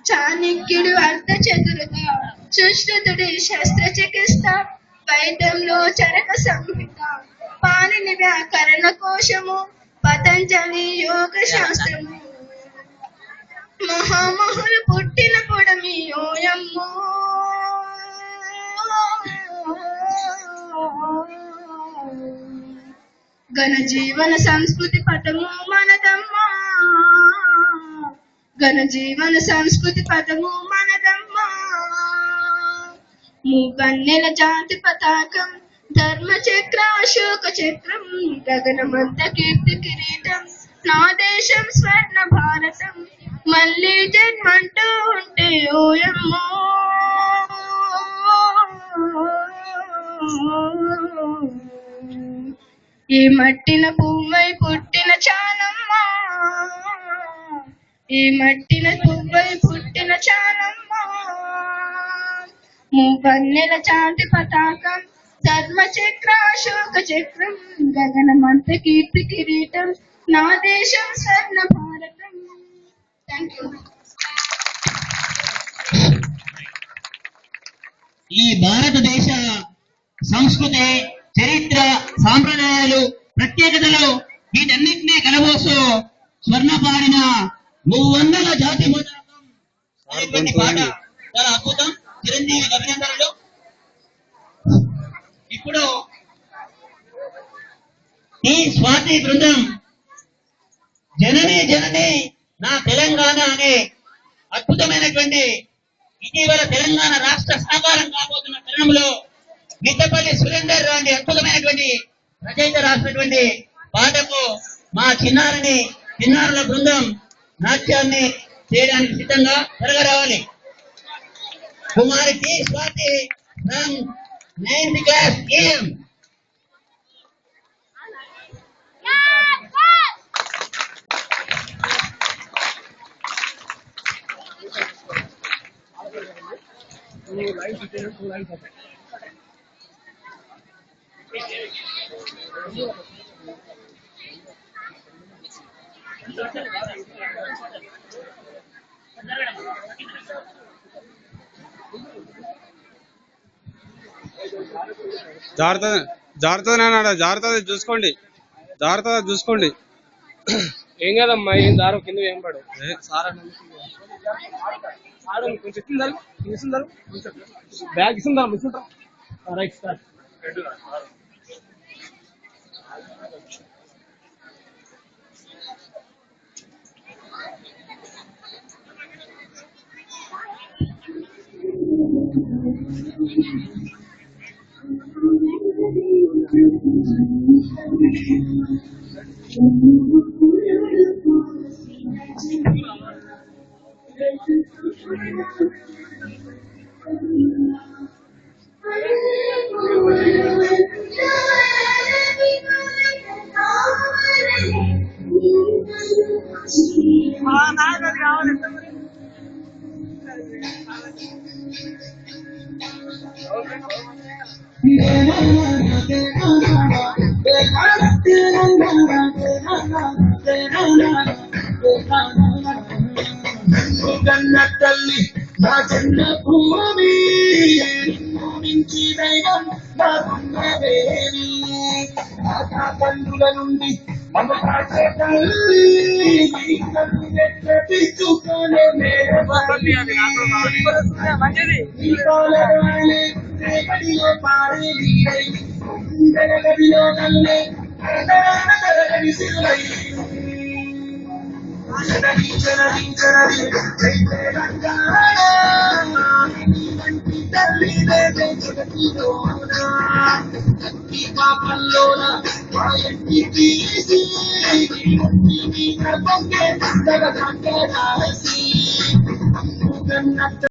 చాణక్యుడు అర్ధ చతురత, సుశ్రుతుడి శస్త్రచికిత్స, వైద్యంలో చరక సంహిత, పాణిని వ్యాకరణ కోశము, పతంజలి యోగ శాస్త్రము. మహామహులు పుట్టిన పొడమి ఓయమ్మో, ఘన జీవన సంస్కృతి పదము మనదమ్మా, ఘన జీవన సంస్కృతి పదము మనదమ్మా. మూగన్నెల జాతి పతాకం, ధర్మ చక్ర అశోక చక్రం, గగనమంత కీర్తి కిరీటం, నా దేశం స్వర్ణ భారతం. మళ్ళీ జన్మంటూ ఉంటే ఓయమ్మో, ఈ మట్టిన పువ్వై పుట్టిన చాలమ్మా, ఈ మట్టిన పువ్వై పుట్టిన చాలమ్మా. మూగన్నెల చాటి పతాకం, ధర్మ చక్ర అశోక చక్రం, గగనమంత కీర్తి కిరీటం, నా దేశం స్వర్ణ భారతం. Thank you. ఈ భారతదేశ సంస్కృతి, చరిత్ర, సాంప్రదాయాలు, ప్రత్యేకతలు వీటన్నిటినీ కలబోసు స్వర్ణపాడిన 300 జాతి పతాకం అనేటువంటి పాట చాలా అద్భుతం. చిరంజీవి అభినందనలు. ఇప్పుడు ఈ స్వాతి బృందం జనని జనని నా తెలంగాణ అనే అద్భుతమైనటువంటి ఇటీవల తెలంగాణ రాష్ట్ర సాకారం కాబోతున్న తరుణంలో మిట్టపల్లి సురేందర్ రాండి అద్భుతమైనటువంటి రచయిత రాసినటువంటి పాటకు మా చిన్నారుల బృందం నాట్యాన్ని చేయడానికి సిద్ధంగా త్వరగా రావాలి. Kumari T Swathi from 9th class AM. జాగ్రత్త చూసుకోండి. ఏం కదమ్మా, ఏం దారం కింద ఏం పడు. కొంచెం ఇస్తుందా బ్యాగ్ ఇస్తుందా మిస్తుంటా. Right start. తల్లి నా జన్మ భూమి నుంచి దైవం నాకున్నదేవి ఆశా తండ్రుల నుండి మమ కాచే తల్లి తీసుకోలే గడిలో పారే వీరై గదిలో నల్లే సిరులై పాపల్లోన తీసి